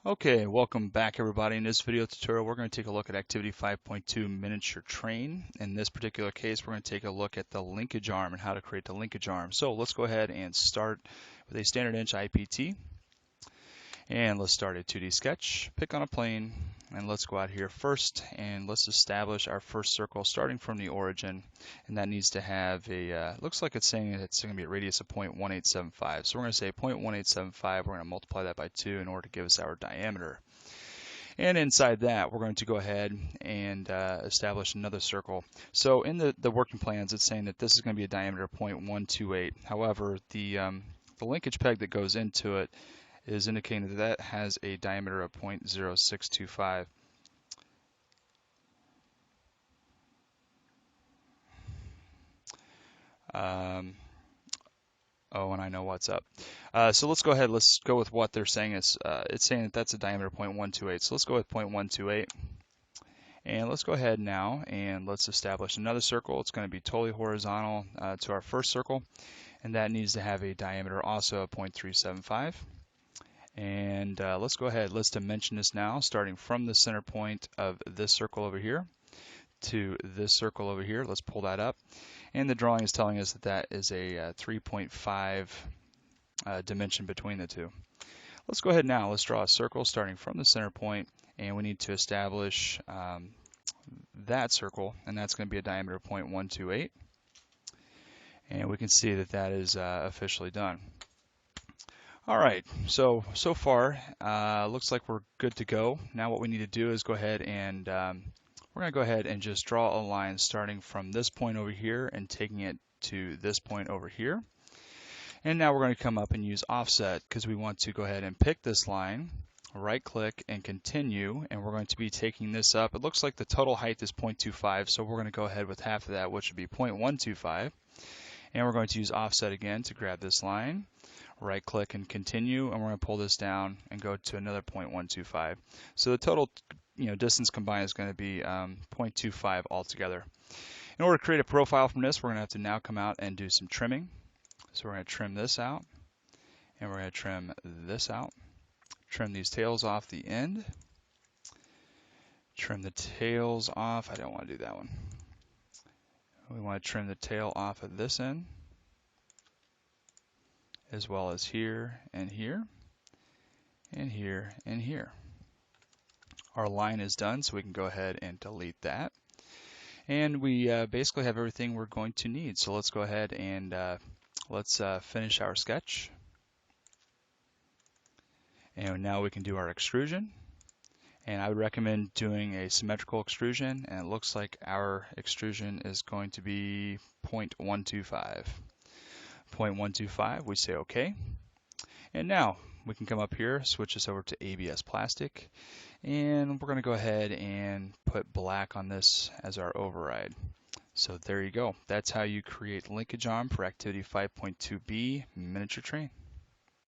Okay, welcome back everybody. In this video tutorial, we're going to take a look at Activity 5.2 Miniature Train. In this particular case, we're going to take a look at the linkage arm and how to create the linkage arm. So let's go ahead and start with a standard inch IPT. And let's start a 2D sketch. Pick on a plane, and let's go out here first, and let's establish our first circle starting from the origin. And that needs to have a, looks like it's saying it's going to be a radius of 0.1875. So we're going to say 0.1875, we're going to multiply that by 2 in order to give us our diameter. And inside that, we're going to go ahead and establish another circle. So in the working plans, it's saying that this is going to be a diameter of 0.128. However, the linkage peg that goes into it is indicating that that has a diameter of 0.0625. Oh, and I know what's up. So let's go ahead. Let's go with what they're saying. It's saying that that's a diameter of 0.128. So let's go with 0.128. And let's go ahead now and let's establish another circle. It's going to be totally horizontal to our first circle. And that needs to have a diameter also of 0.375. And let's go ahead, let's dimension this now, starting from the center point of this circle over here to this circle over here. Let's pull that up. And the drawing is telling us that that is a 3.5 dimension between the two. Let's go ahead now, let's draw a circle starting from the center point, and we need to establish that circle, and that's going to be a diameter of 0.128. And we can see that that is officially done. All right, so far, looks like we're good to go. Now what we need to do is go ahead and we're going to go ahead and just draw a line starting from this point over here and taking it to this point over here. And now we're going to come up and use offset because we want to go ahead and pick this line, right click and continue, and we're going to be taking this up. It looks like the total height is 0.25, so we're going to go ahead with half of that, which would be 0.125. And we're going to use offset again to grab this line, right click and continue, and we're going to pull this down and go to another 0.125. So the total distance combined is going to be 0.25 altogether. In order to create a profile from this, we're going to have to now come out and do some trimming. So we're going to trim this out, and we're going to trim this out. Trim these tails off the end. Trim the tails off. I don't want to do that one. We want to trim the tail off of this end, as well as here and here and here and here. Our line is done, so we can go ahead and delete that. And we basically have everything we're going to need. So let's go ahead and let's finish our sketch. And now we can do our extrusion. And I would recommend doing a symmetrical extrusion, and it looks like our extrusion is going to be 0.125. 0.125, we say OK. And now we can come up here, switch this over to ABS plastic, and we're going to go ahead and put black on this as our override. So there you go. That's how you create linkage arm for Activity 5.2b Miniature Train.